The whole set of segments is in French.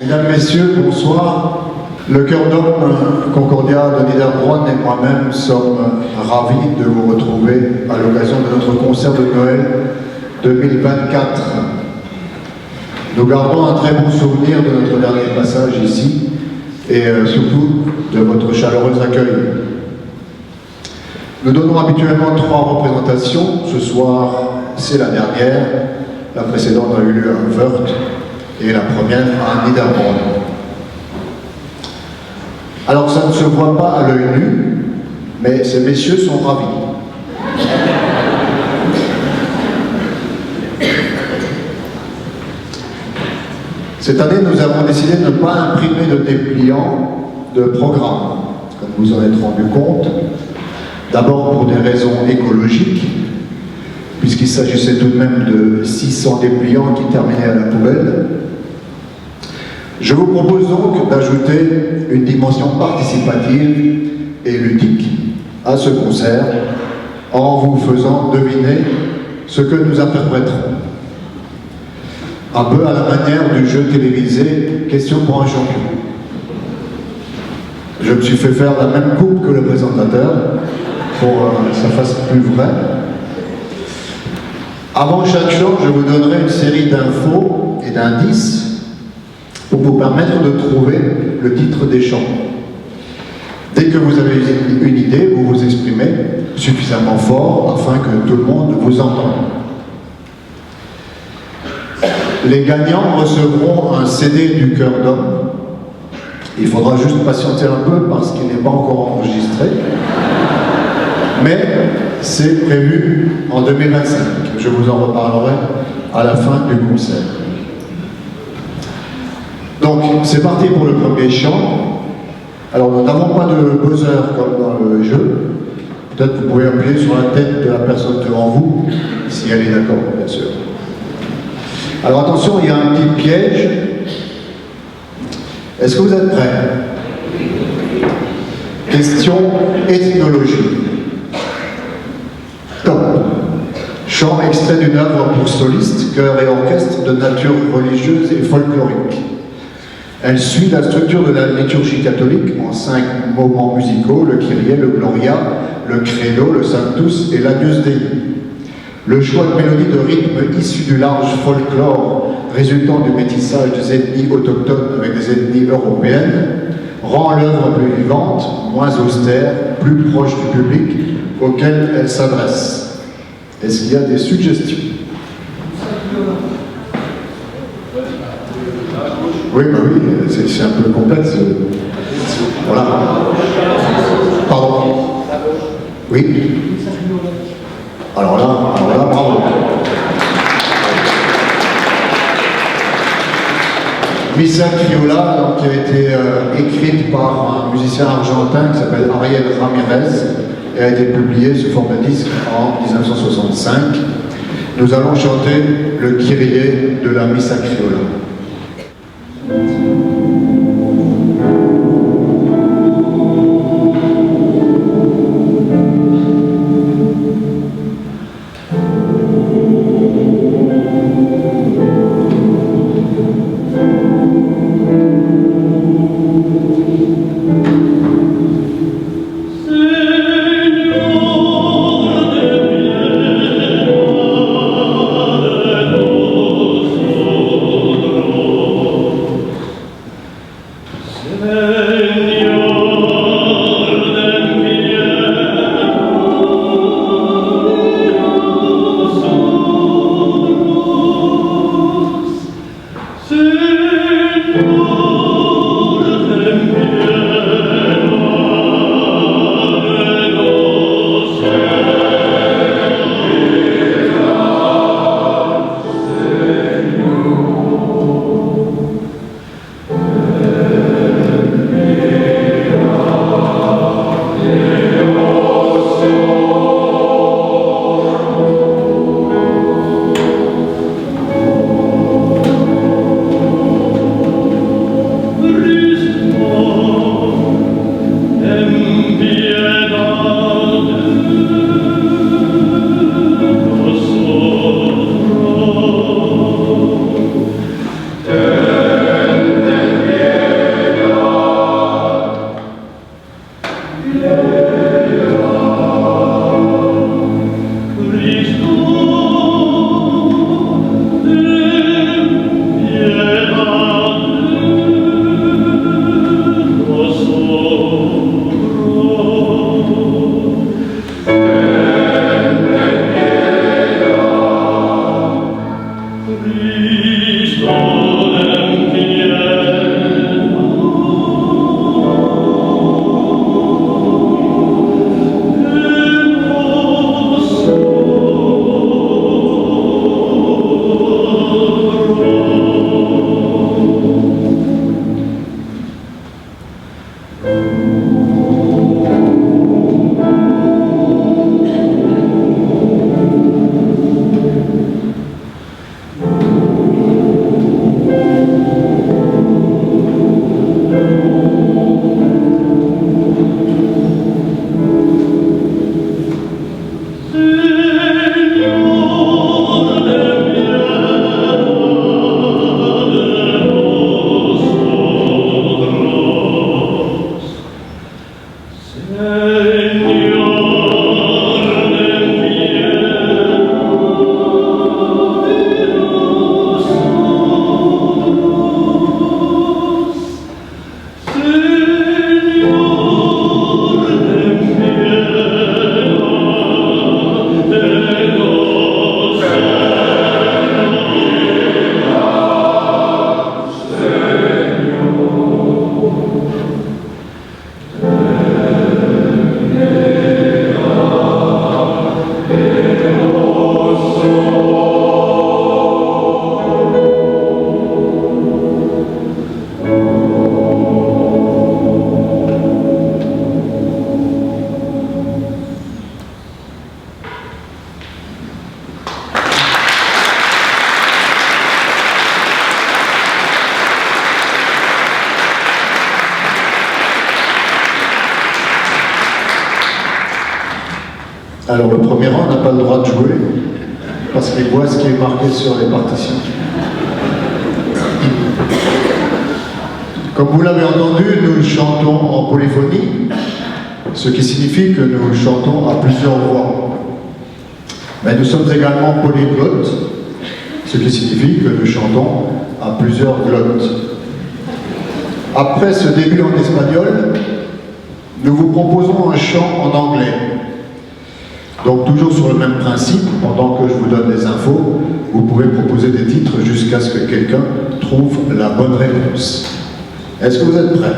Mesdames, Messieurs, bonsoir. Le Chœur d'Homme Concordia de Niederbronn et moi-même sommes ravis de vous retrouver à l'occasion de notre concert de Noël 2024. Nous gardons un très bon souvenir de notre dernier passage ici et surtout de votre chaleureux accueil. Nous donnons habituellement 3 représentations. Ce soir, c'est la dernière. La précédente a eu lieu à Wörth et la première à Niederbronn. Alors ça ne se voit pas à l'œil nu, mais ces messieurs sont ravis. Cette année, nous avons décidé de ne pas imprimer de dépliant de programme, comme vous en êtes rendu compte. D'abord pour des raisons écologiques, puisqu'il s'agissait tout de même de 600 dépliants qui terminaient à la poubelle. Je vous propose donc d'ajouter une dimension participative et ludique à ce concert en vous faisant deviner ce que nous interpréterons. Un peu à la manière du jeu télévisé Question pour un champion. Je me suis fait faire la même coupe que le présentateur pour que ça fasse plus vrai. Avant chaque chant, je vous donnerai une série d'infos et d'indices pour vous permettre de trouver le titre des chants. Dès que vous avez une idée, vous vous exprimez suffisamment fort afin que tout le monde vous entende. Les gagnants recevront un CD du Chœur d'Homme. Il faudra juste patienter un peu parce qu'il n'est pas encore enregistré. Mais c'est prévu en 2025. Je vous en reparlerai à la fin du concert. Donc, c'est parti pour le premier chant. Alors, nous n'avons pas de buzzer comme dans le jeu. Peut-être que vous pouvez appuyer sur la tête de la personne devant vous, si elle est d'accord, bien sûr. Alors, attention, il y a un petit piège. Est-ce que vous êtes prêts? Question ethnologie. Top. Chant extrait d'une œuvre pour solistes, chœur et orchestre de nature religieuse et folklorique. Elle suit la structure de la liturgie catholique en 5 moments musicaux, le Kyrie, le Gloria, le Credo, le Sanctus et l'Agnus Dei. Le choix de mélodies de rythme issus du large folklore résultant du métissage des ethnies autochtones avec des ethnies européennes rend l'œuvre plus vivante, moins austère, plus proche du public auquel elle s'adresse. Est-ce qu'il y a des suggestions? Oui, bah oui, c'est un peu complexe. Voilà. Pardon. Oui. Alors là, bravo. Missa Criolla, donc, qui a été écrite par un musicien argentin qui s'appelle Ariel Ramirez et a été publiée sous forme de disque en 1965. Nous allons chanter le Kyrie de la Missa Criolla. Alors le premier rang n'a pas le droit de jouer parce qu'il voit ce qui est marqué sur les partitions. Comme vous l'avez entendu, nous chantons en polyphonie, ce qui signifie que nous chantons à plusieurs voix. Mais nous sommes également polyglottes, ce qui signifie que nous chantons à plusieurs glottes. Après ce début en espagnol, nous vous proposons un chant en anglais. Donc toujours sur le même principe, pendant que je vous donne des infos, vous pouvez proposer des titres jusqu'à ce que quelqu'un trouve la bonne réponse. Est-ce que vous êtes prêts?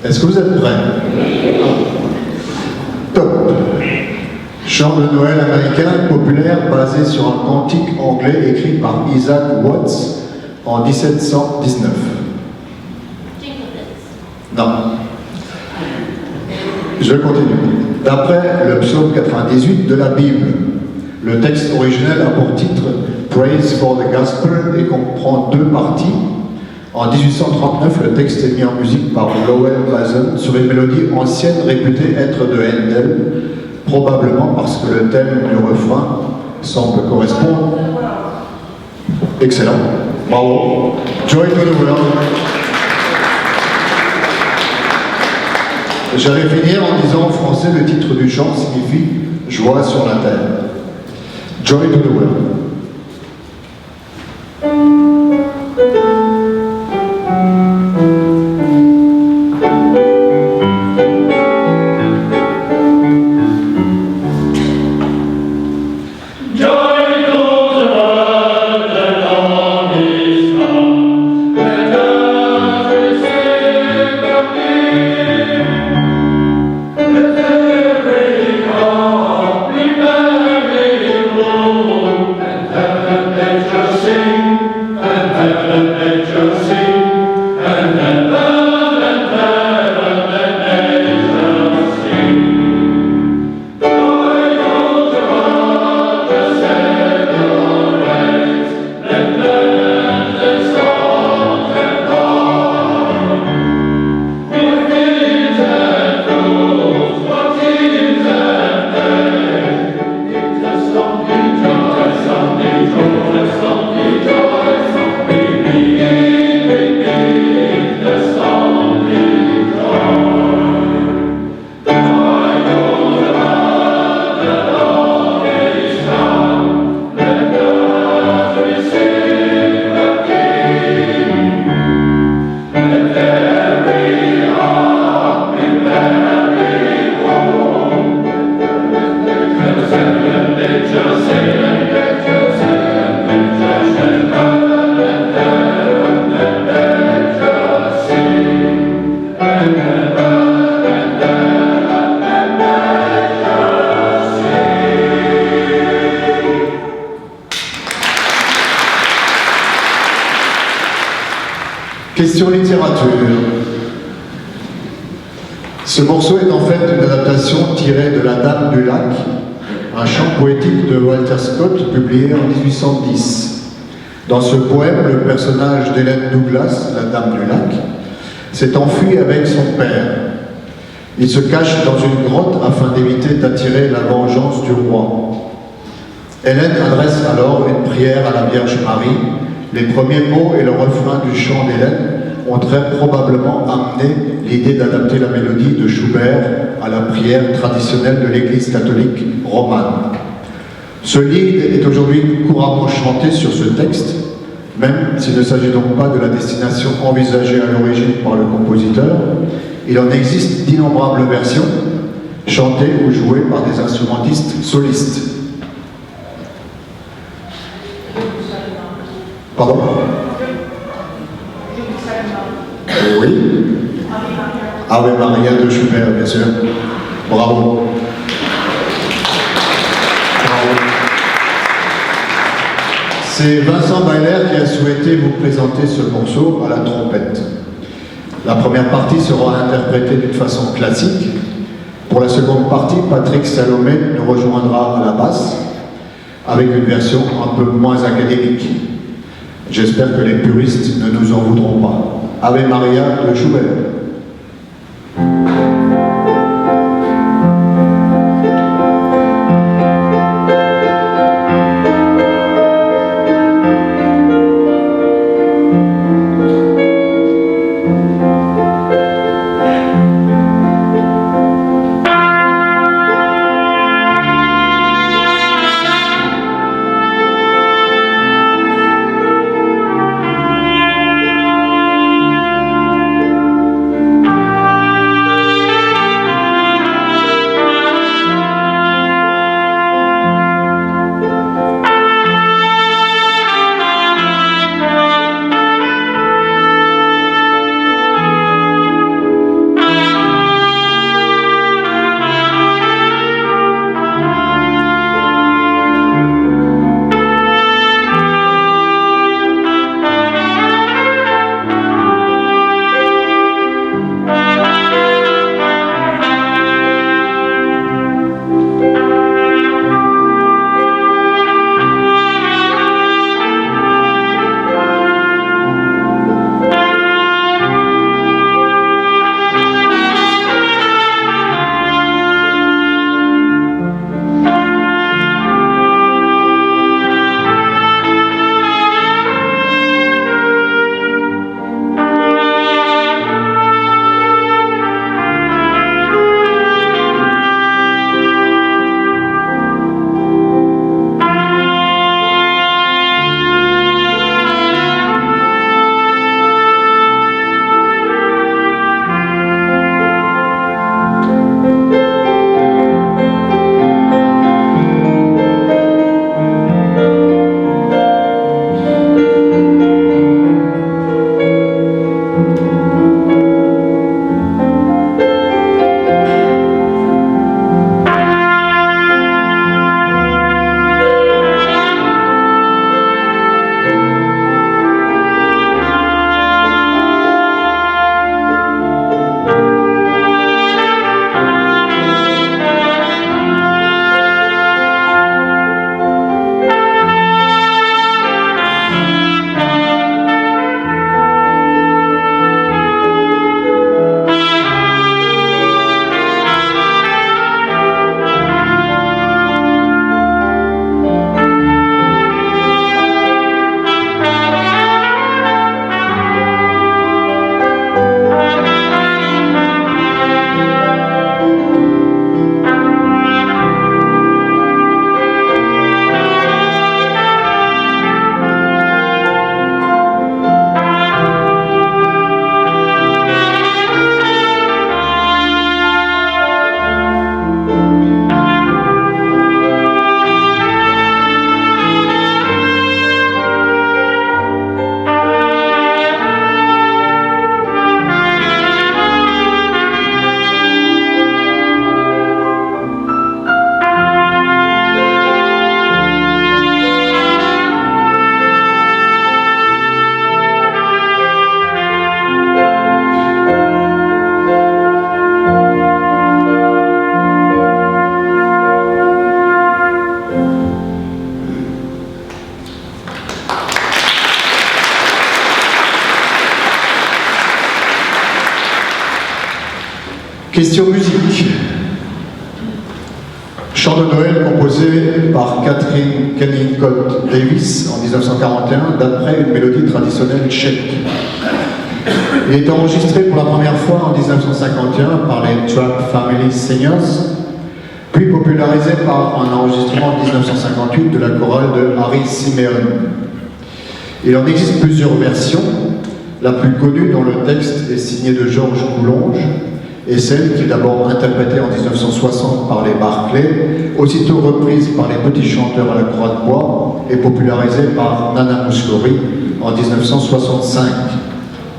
Est-ce que vous êtes prêts? Top! Chant de Noël américain populaire basé sur un cantique anglais écrit par Isaac Watts en 1719. Non. Je continue. D'après le psaume 98 de la Bible, le texte originel a pour titre Praise for the Gospel et comprend deux parties. En 1839, le texte est mis en musique par Lowell Mason sur une mélodie ancienne réputée être de Handel, probablement parce que le thème du refrain semble correspondre. Excellent. Bravo. Joy to the world. J'allais finir en disant en français le titre du chant signifie Joie sur la terre. Joy to the world. And Question littérature. Ce morceau est en fait une adaptation tirée de La Dame du Lac, un chant poétique de Walter Scott publié en 1810. Dans ce poème, le personnage d'Hélène Douglas, la Dame du Lac, s'est enfui avec son père. Il se cache dans une grotte afin d'éviter d'attirer la vengeance du roi. Hélène adresse alors une prière à la Vierge Marie. Les premiers mots et le refrain du chant d'Hélène ont très probablement amené l'idée d'adapter la mélodie de Schubert à la prière traditionnelle de l'Église catholique romane. Ce lied est aujourd'hui couramment chanté sur ce texte, même s'il ne s'agit donc pas de la destination envisagée à l'origine par le compositeur. Il en existe d'innombrables versions, chantées ou jouées par des instrumentistes solistes. Pardon? Oui. Ave Maria de Schubert, bien sûr. Bravo. Bravo. C'est Vincent Bailler qui a souhaité vous présenter ce morceau à la trompette. La première partie sera interprétée d'une façon classique. Pour la seconde partie, Patrick Salomé nous rejoindra à la basse avec une version un peu moins académique. J'espère que les puristes ne nous en voudront pas. Ave Maria de Schubert. Question musique. Chant de Noël composé par Catherine Kennicott Davis en 1941 d'après une mélodie traditionnelle tchèque. Il est enregistré pour la première fois en 1951 par les Trapp Family Singers, puis popularisé par un enregistrement en 1958 de la chorale de Harry Simeon. Il en existe plusieurs versions, la plus connue dont le texte est signé de Georges Coulonge, et celle qui est d'abord interprétée en 1960 par les Barclay, aussitôt reprise par les Petits Chanteurs à la Croix de Bois et popularisée par Nana Mouskouri en 1965,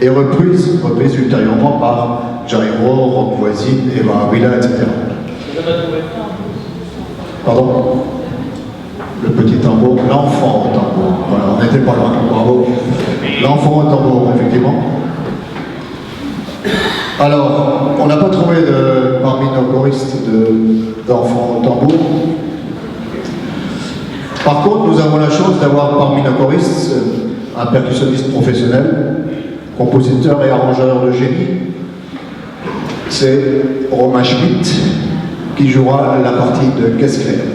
et reprise ultérieurement par Jairo, Rock Voisine, Eva Avila, etc. Pardon? Le petit tambour, l'enfant au tambour. Voilà, on n'était pas loin, bravo. L'enfant au tambour, effectivement. Alors, on n'a pas trouvé parmi nos choristes d'enfants au tambour. Par contre, nous avons la chance d'avoir parmi nos choristes un percussionniste professionnel, compositeur et arrangeur de génie. C'est Romain Schmitt qui jouera la partie de Caisse claire.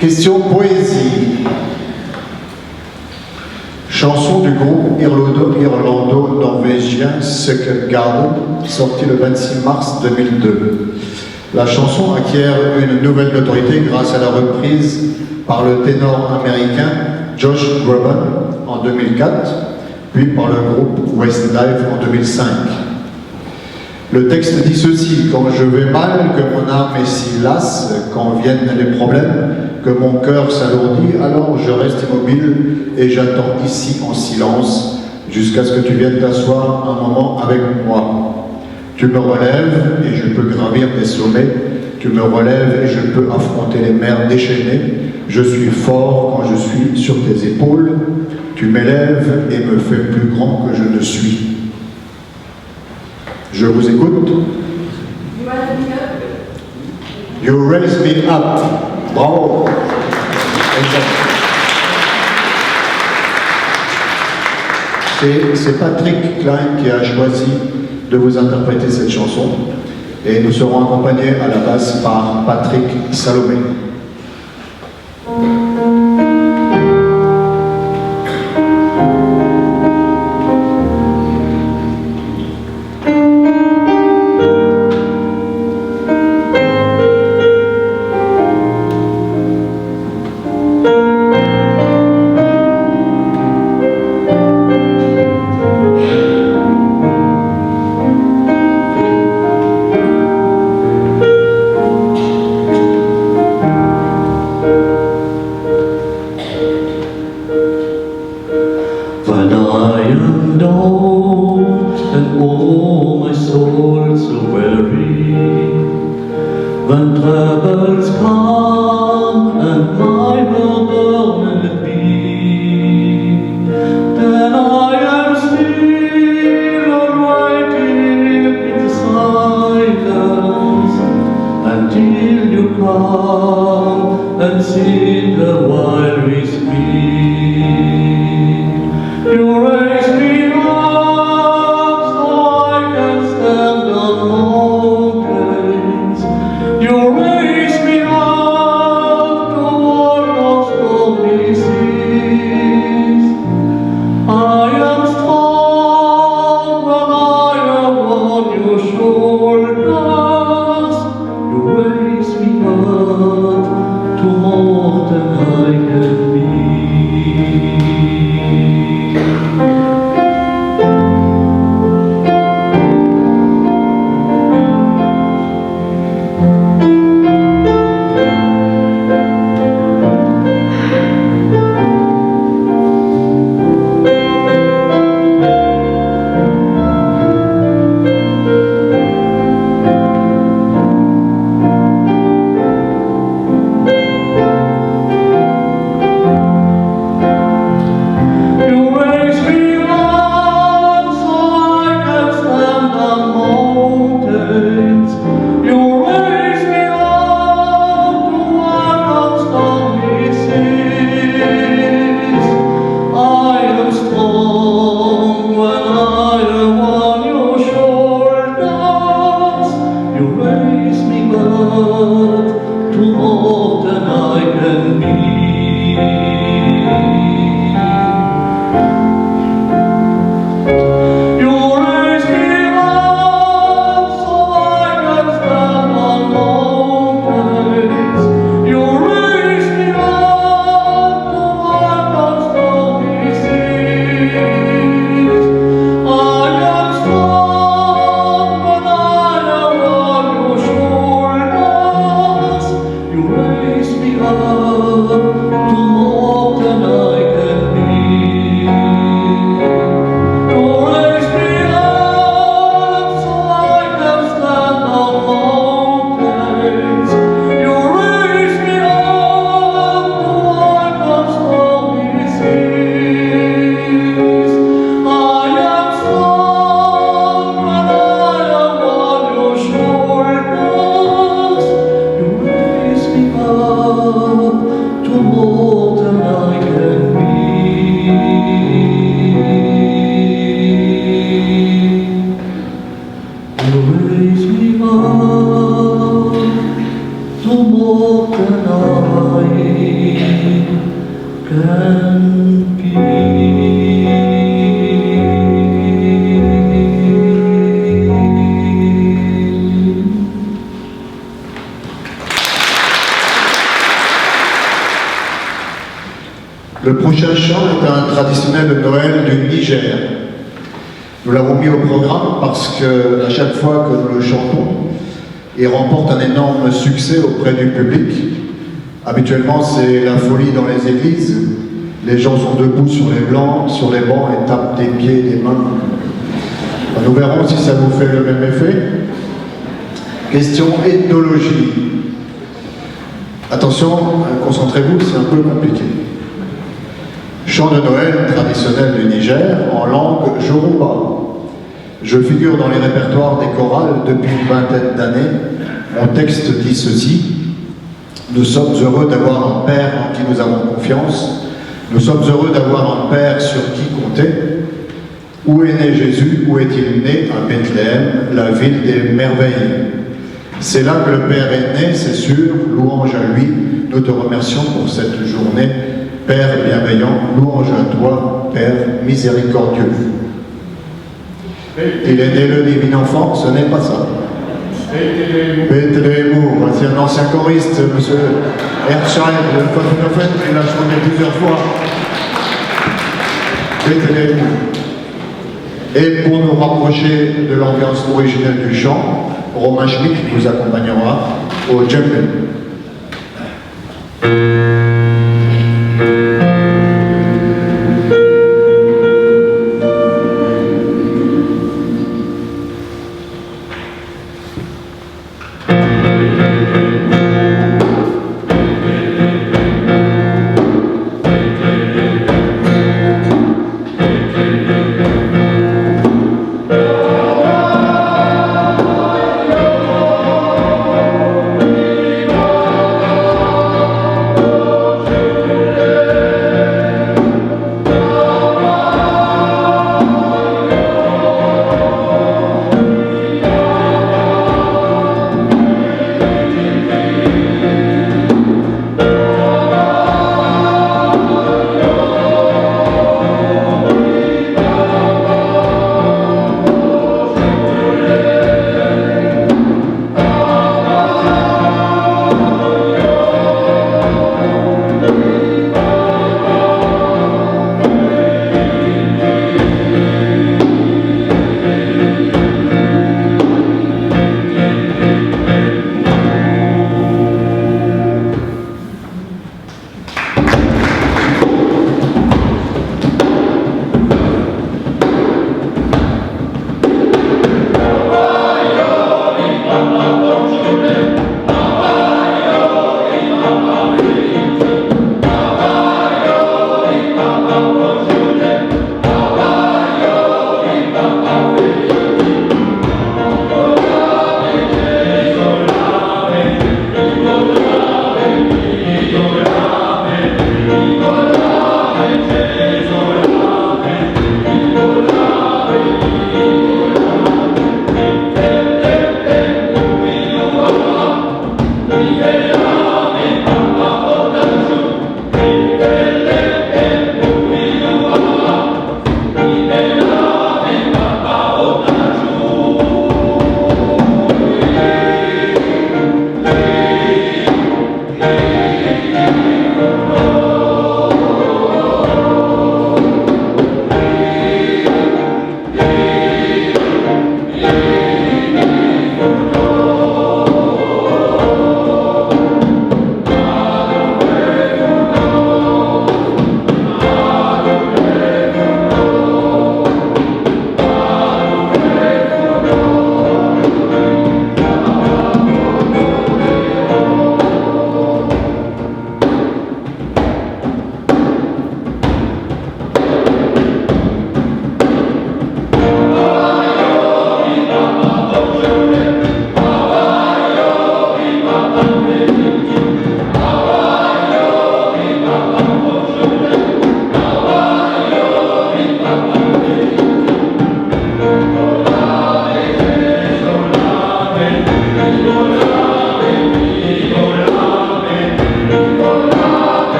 Question poésie. Chanson du groupe irlando-norvégien Second Garden, sortie le 26 mars 2002. La chanson acquiert une nouvelle notoriété grâce à la reprise par le ténor américain Josh Groban en 2004, puis par le groupe Westlife en 2005. Le texte dit ceci: quand je vais mal, que mon âme est si lasse, quand viennent les problèmes, que mon cœur s'alourdit, alors je reste immobile et j'attends ici en silence jusqu'à ce que tu viennes t'asseoir un moment avec moi. Tu me relèves et je peux gravir des sommets, tu me relèves et je peux affronter les mers déchaînées, je suis fort quand je suis sur tes épaules, tu m'élèves et me fais plus grand que je ne suis. Je vous écoute. You raise me up. Bravo. C'est Patrick Klein qui a choisi de vous interpréter cette chanson et nous serons accompagnés à la basse par Patrick Salomé. When I am down and oh my soul so weary, when troubles come and my world burneth be, then I am still awaiting in silence until you come and sit a while with me. You raise me up so I can stand on mountains. You raise me up to walk on stormy seas. I am strong when I am on your shoulders. You raise me up to more than I can be. To more than I can be. You raise me up so I can stand on mountains. You raise me up to walk on stormy seas. I am strong when I am on your shoulders. You raise me up Le prochain chant est un traditionnel de Noël du Niger. Nous l'avons mis au programme parce que à chaque fois que nous le chantons, il remporte un énorme succès auprès du public. Habituellement, c'est la folie dans les églises. Les gens sont debout sur les bancs et tapent des pieds, des mains. Nous verrons si ça vous fait le même effet. Question ethnologie. Attention, concentrez-vous, c'est un peu compliqué. Chant de Noël traditionnel du Niger en langue Yoruba. Je figure dans les répertoires des chorales depuis une vingtaine d'années. Mon texte dit ceci. Nous sommes heureux d'avoir un Père en qui nous avons confiance. Nous sommes heureux d'avoir un Père sur qui compter. Où est né Jésus? Où est-il né? À Bethléem, la ville des merveilles. C'est là que le Père est né, c'est sûr. Louange à lui. Nous te remercions pour cette journée. Père bienveillant, louange à toi, Père miséricordieux. Il est né le divin enfant, ce n'est pas ça. Bethléem, voici un ancien choriste, M. Ershine, le prophète, il l'a chanté plusieurs fois. Bethléem. Et pour nous rapprocher de l'ambiance originelle du chant, Romain Schmick nous accompagnera au djembé.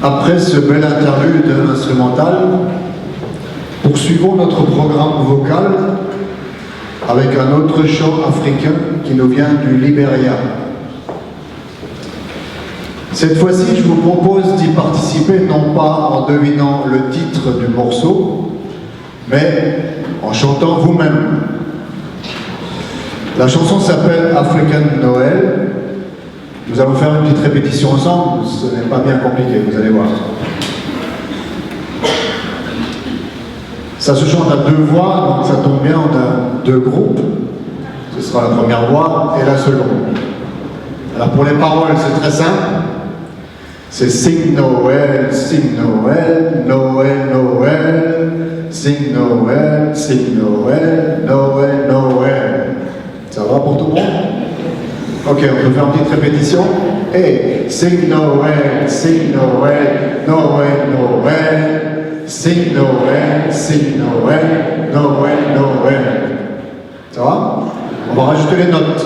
Après ce bel interlude instrumental, poursuivons notre programme vocal avec un autre chant africain qui nous vient du Libéria. Cette fois-ci, je vous propose d'y participer non pas en devinant le titre du morceau, mais en chantant vous-même. La chanson s'appelle African Noël. Nous allons faire une petite répétition ensemble, ce n'est pas bien compliqué, vous allez voir. Ça se chante à deux voix, donc ça tombe bien, on a deux groupes. Ce sera la première voix et la seconde. Alors pour les paroles, c'est très simple. C'est Sing Noël, Noël, Noël, Sing Noël, Noël, Noël, Noël. Ça va pour tout le monde? Ok, on peut faire une petite répétition. Et Sing Noël, Noël, Noël, Sing Noël, Noël, Noël, Noël. Ça va? On va rajouter les notes.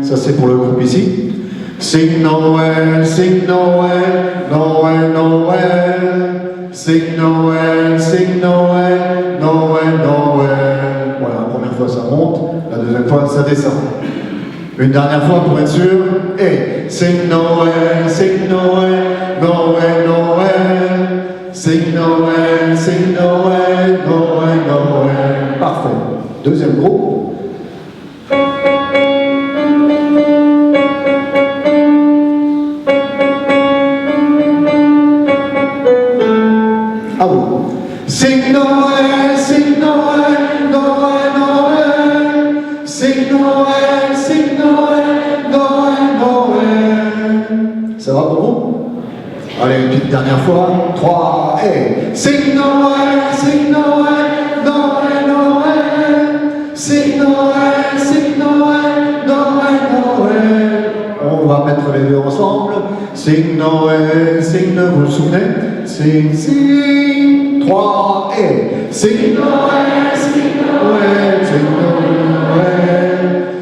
Ça c'est pour le groupe ici. Sing Noël, Noël, Noël, Noël. Sing Noël, Noël, Noël, Noël. Voilà, la première fois ça monte, la deuxième fois ça descend. Une dernière fois pour être sûr. Et Sing Noël, Noël, Noël, Noël. Sing Noël, Noël, Noël, Noël. Parfait. Deuxième groupe. À vous. Sing Noël, Noël, Noël, Noël. Sing Noël, Noël, Noël, Noël. Ça va pour vous? Allez, une petite dernière fois. 3 et Sing Noël, Noël, Noël, Noël. Sing Noël, Noël, Noël, Noël. On va mettre les deux ensemble. Sing Noël, vous vous souvenez? Sing, sing. 3 et Sing Noël, Noël, Sing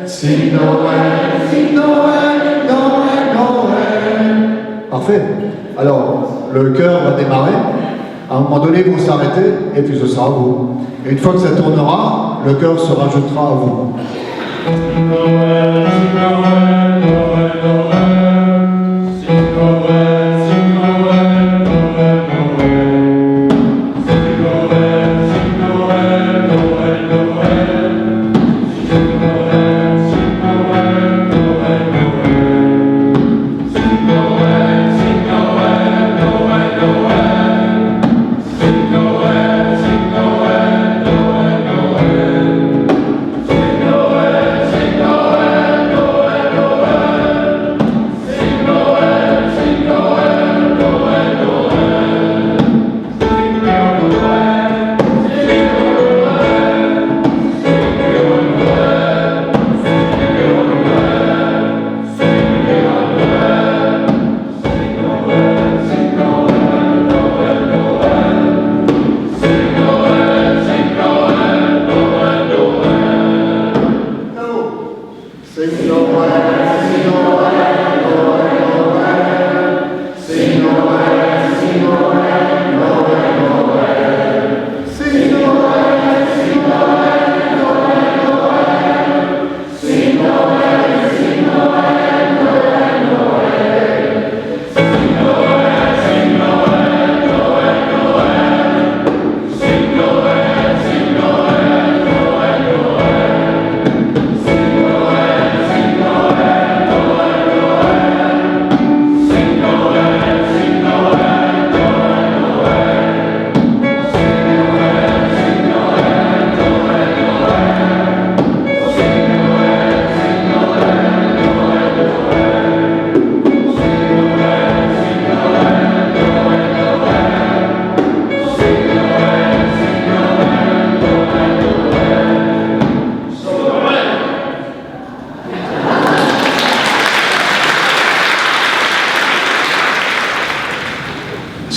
Noël, Sing Noël, Noël, Noël, Noël. Parfait. Alors, le chœur va démarrer. À un moment donné, vous s'arrêtez et puis ce sera à vous. Et une fois que ça tournera, le chœur se rajoutera à vous. Sing Noël, Noël, Noël, Noël. Sing Noël, Noël, Noël, Noël. Sing Noël, Noël, Noël, Noël. Sing Noël, Noël, Noël, Noël. Sing Noël, Noël, Noël, Noël. Sing Noël, Noël, Noël, Noël. Sing Noël, Noël, Noël, Noël. Sing Noël, Noël, Noël, Noël. Sing Noël,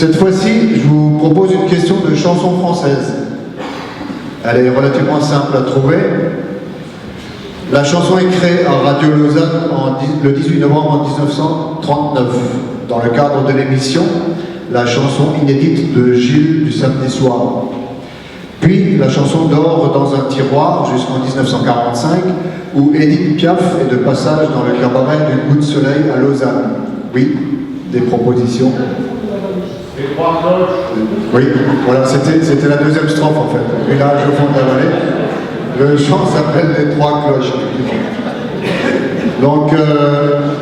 Cette fois-ci, je vous propose une question de chanson française. Elle est relativement simple à trouver. La chanson est créée à Radio Lausanne le 18 novembre 1939, dans le cadre de l'émission La chanson inédite de Gilles du samedi soir. Puis la chanson dort dans un tiroir jusqu'en 1945, où Édith Piaf est de passage dans le cabaret du Coup de Soleil à Lausanne. Oui, des propositions. Les trois cloches. Oui, voilà, c'était la deuxième strophe en fait. Village au fond de la vallée. Le chant s'appelle Les Trois Cloches. Donc,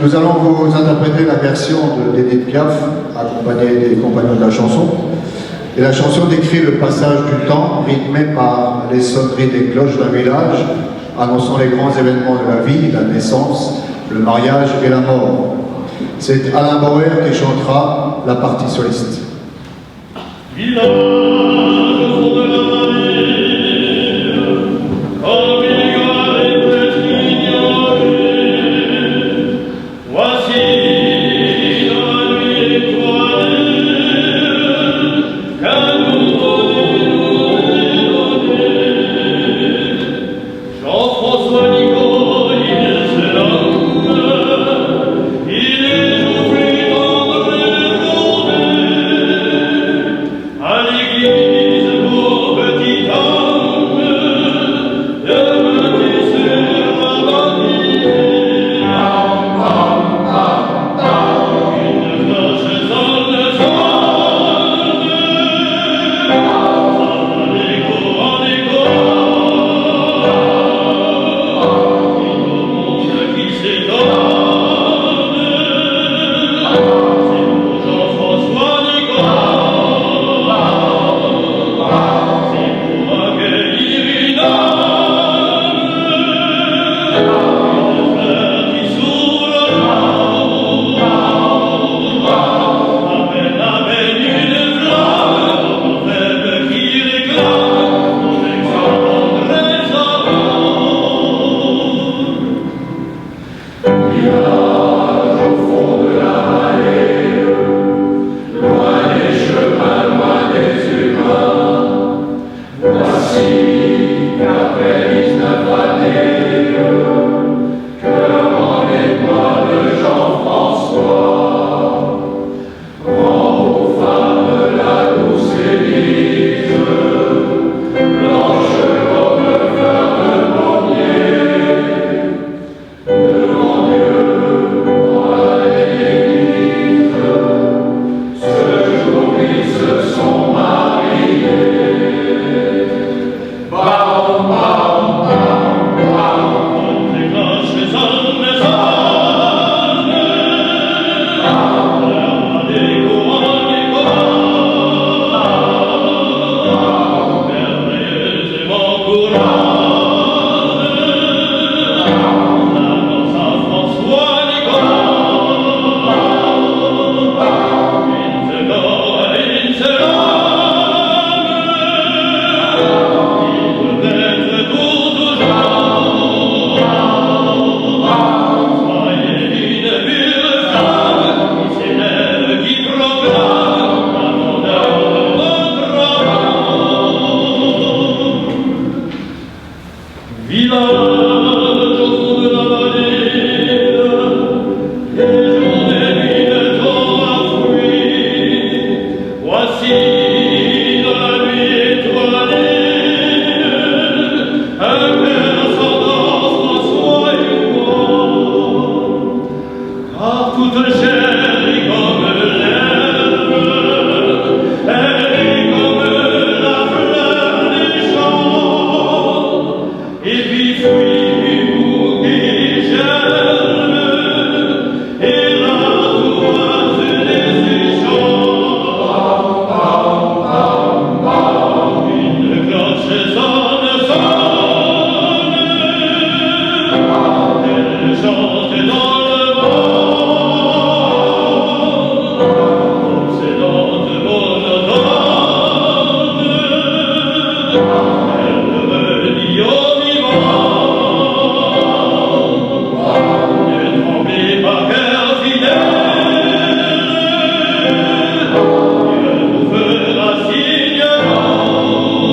nous allons vous interpréter la version d'Édith Piaf, accompagnée des compagnons de la chanson. Et la chanson décrit le passage du temps, rythmé par les sonneries des cloches d'un village, annonçant les grands événements de la vie, la naissance, le mariage et la mort. C'est Alain Bauer qui chantera la partie soliste. Village au fond de la vallée, comme il y peut ignorer, voici dans la nuit étoilée, qu'un nouveau-né nous est donné. Jean-François Nico, il se nomme, il est joufflu tendre et rosé, à l'église pour petit homme, de monter sur la bâtisse. Une cloche sonne, sonne, en écho, en écho, et tout le monde qui s'étonne, c'est pour Jean-François Nicolas, c'est pour accueillir une âme, une fleur qui s'ouvre à peine une flamme, faible qui réclame protection tendresse amour. Village au fond de la vallée, loin des chemins, loin des humains, voici qu'après 19 années, que rendez-moi de Jean-François, rend aux femmes la douce Élise, blanche comme fleur de pommier, devant Dieu, dans l'église, ce jour ils se sont mariés. Bam, bam, bam, bam, les cloches sonnent, sonnent, l'heure d'écho en écho, merveilleusement couronne, l'annonce à François Nicolas, une seule âme, il peut être pour toujours. Soyez une pure flamme qui s'élève, qui proclame la grandeur de votre amour. Village au fond de la vallée, les jours et nuits de temps à fruits, voici dans la nuit étoilée, un cœur s'endort, François et moi, car toute chair est comme l'herbe, elle est comme la fleur des champs, et puis fruit du bouquet germe, et l'ardoise des échanges. Une cloche sonne, sonne, elle chante dans le vent, obsédante monotone, elle redit au vivant, ne tremblez pas cœur fidèle, Dieu vous fera signe d'amour.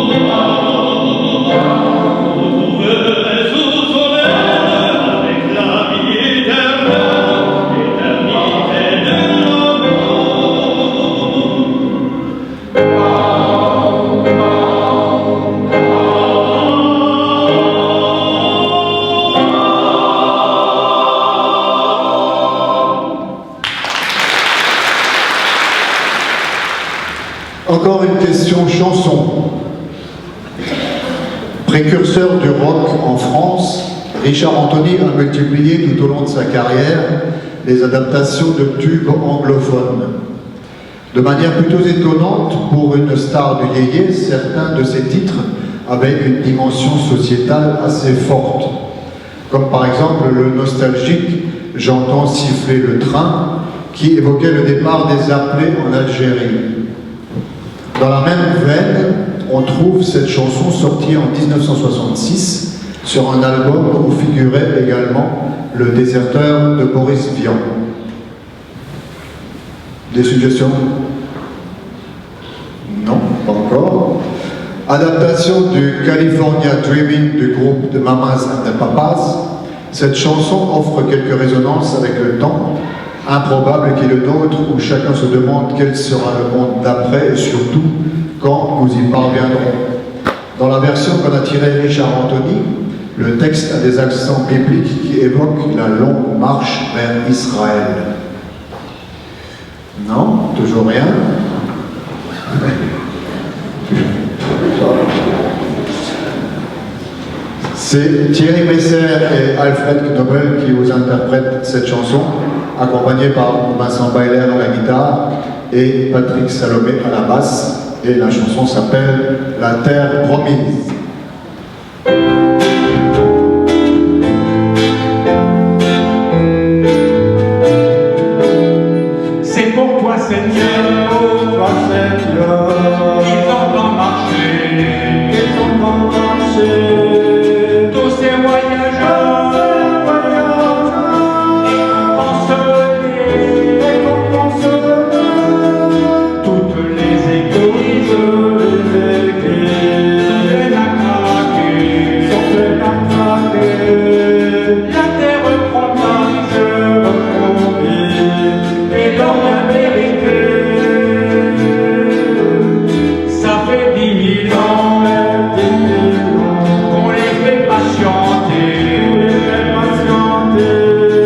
encore une question chanson. Précurseur du rock en France, Richard Anthony a multiplié tout au long de sa carrière les adaptations de tubes anglophones. De manière plutôt étonnante, pour une star du yéyé, certains de ses titres avaient une dimension sociétale assez forte. Comme par exemple le nostalgique « J'entends siffler le train » qui évoquait le départ des appelés en Algérie. Dans la même veine, on trouve cette chanson sortie en 1966 sur un album où figurait également Le déserteur de Boris Vian. Des suggestions? Non, pas encore. Adaptation du California Dreaming du groupe de Mamas and the Papas, cette chanson offre quelques résonances avec le temps, improbable qu'il est le nôtre, où chacun se demande quel sera le monde d'après et surtout quand nous y parviendrons. Dans la version qu'en a tirée Richard Anthony, le texte a des accents bibliques qui évoquent la longue marche vers Israël. Non, toujours rien. C'est Thierry Messer et Alfred Knobel qui vous interprètent cette chanson, accompagnés par Vincent Bailler à la guitare et Patrick Salomé à la basse. Et la chanson s'appelle « La terre promise ». C'est pour toi, Seigneur, ils ont marché, tous ces voyageurs, toutes les églises, les matraqués, la terre promise, et l'on a vérité. Ça fait 10 000 ans qu'on les fait patienter.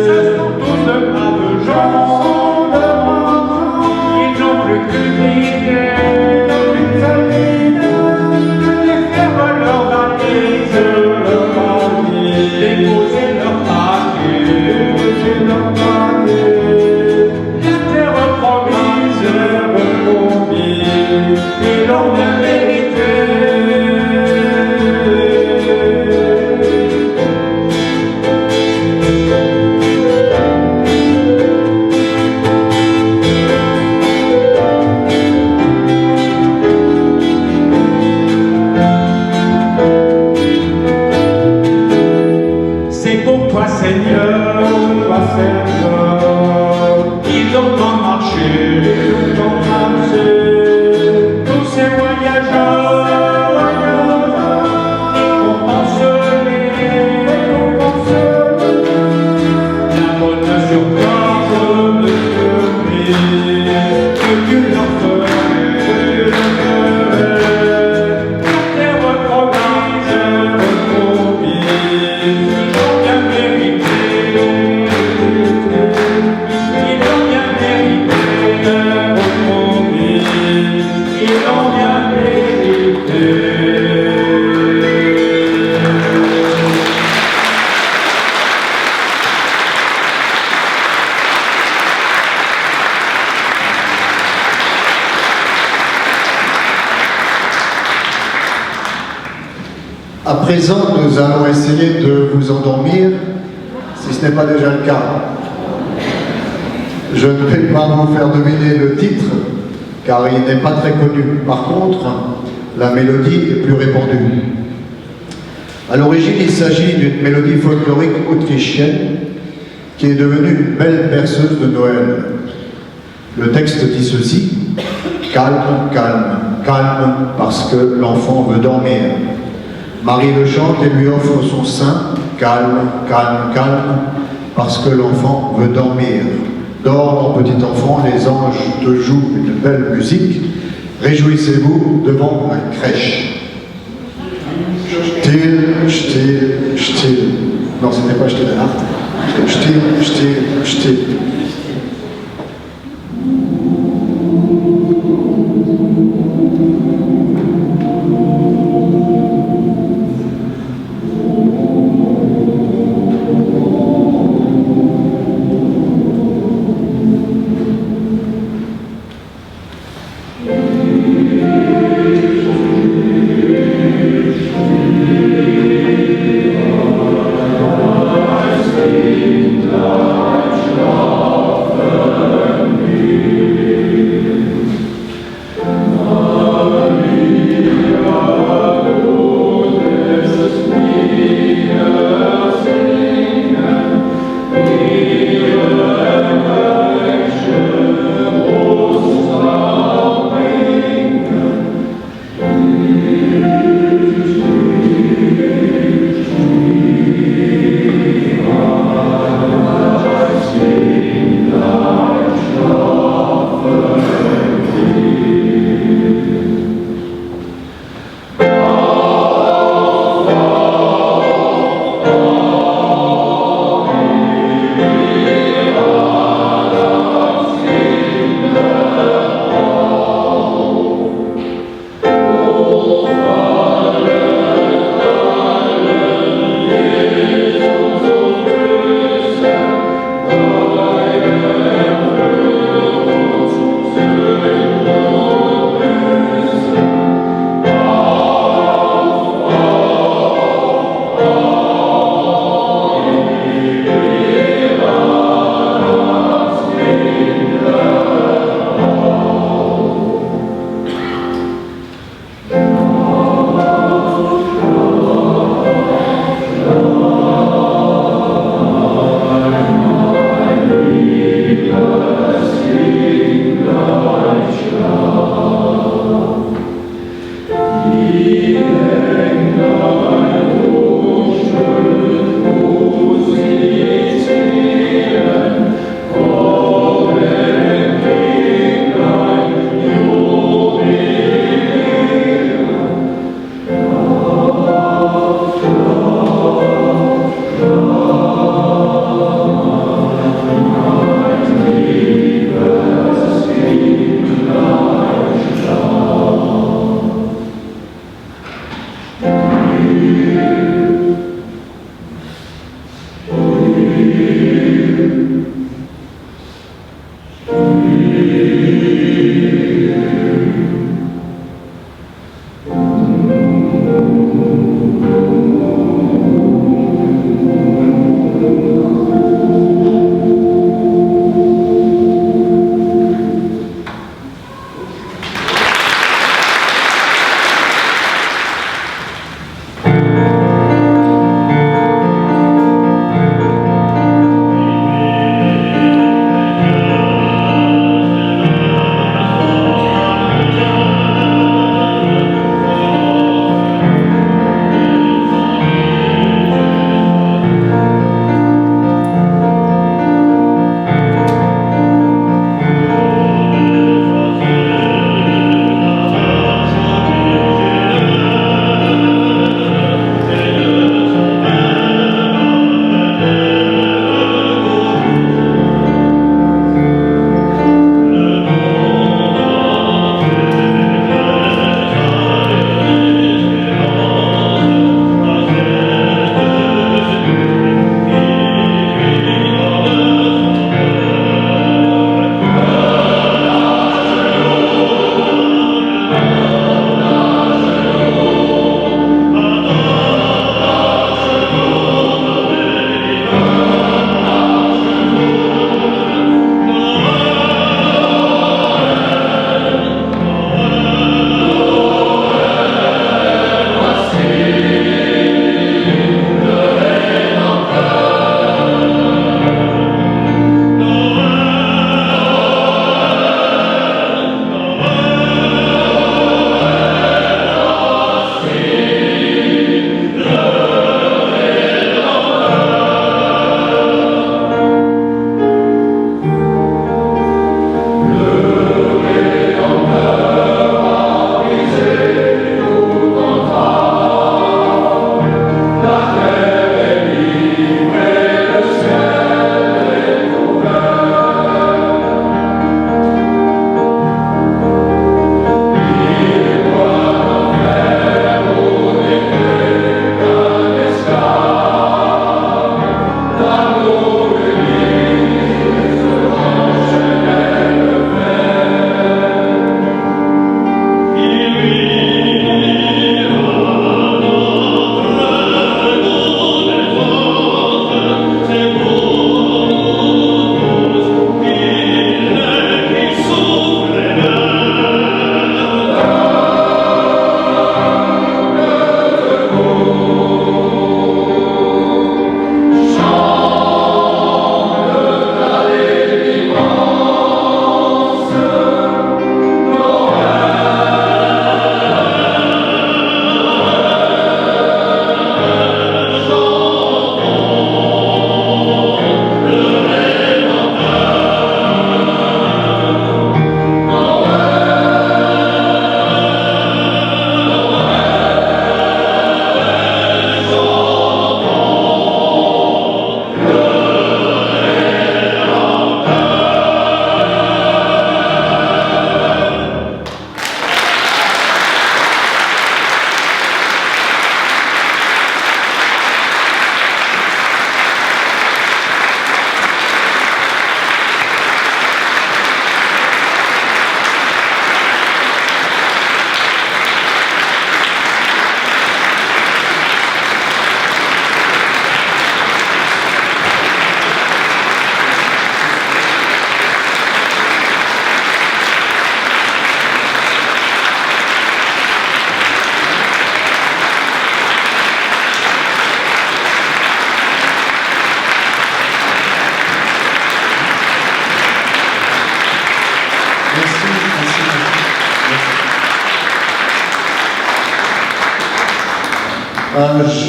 Ce sont tous de braves gens, ils n'ont plus qu'une idée, de faire leur valise, déposer leur paquet. La terre promise, et l'on a vérité. C'est pour toi, Seigneur, ils ont marché, tous ces voyageurs, la bonne surprise que tu leur ferais. La terre promise, ils ont bien mérité. Ils ont bien mérité. Ils ont bien mérité. À présent, nous allons essayer de vous endormir, si ce n'est pas déjà le cas. Je ne vais pas vous faire deviner le titre, car il n'est pas très connu. Par contre, la mélodie est plus répandue. À l'origine, il s'agit d'une mélodie folklorique autrichienne qui est devenue une belle berceuse de Noël. Le texte dit ceci: « Calme, calme, calme, parce que l'enfant veut dormir. » Marie le chante et lui offre son sein. Calme, calme, calme, parce que l'enfant veut dormir. Dors, mon petit enfant, les anges te jouent une belle musique. Réjouissez-vous devant la crèche. Still, still, still. Non, ce n'était pas Still Art. Still, still, still.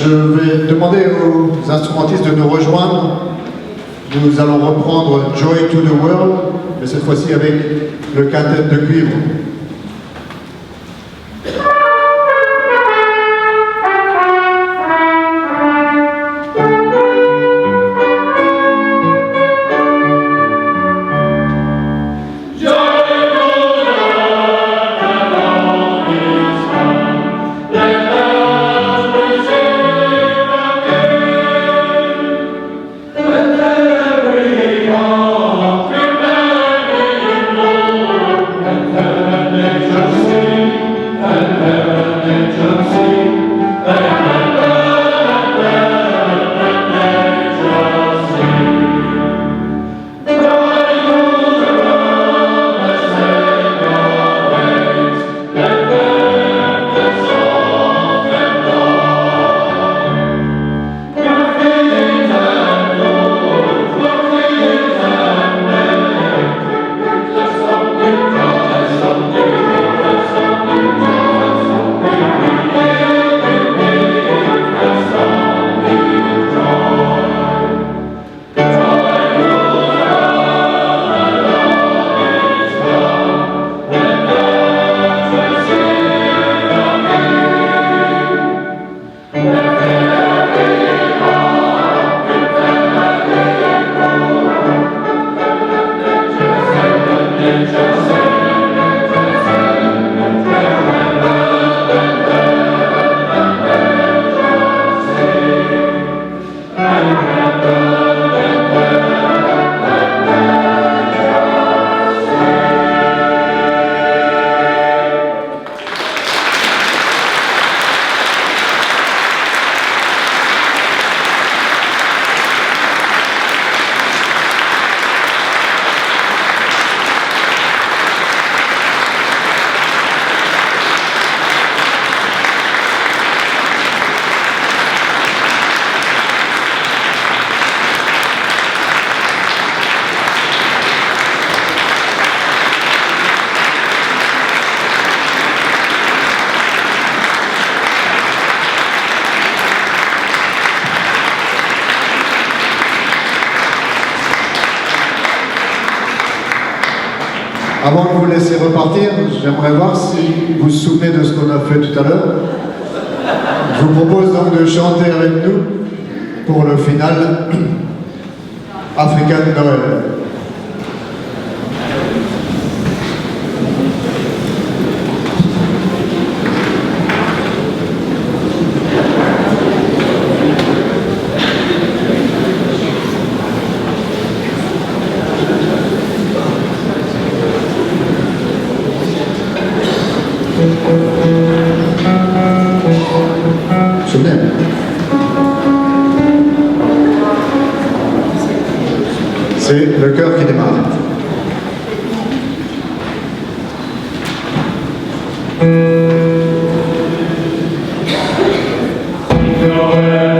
Je vais demander aux instrumentistes de nous rejoindre. Nous allons reprendre Joy to the World, mais cette fois-ci avec le quintet de cuivre. Let Avant de vous laisser repartir, j'aimerais voir si vous vous souvenez de ce qu'on a fait tout à l'heure. Je vous propose donc de chanter avec nous pour le final African Noël. Souvenez. C'est le cœur qui démarre. Noël.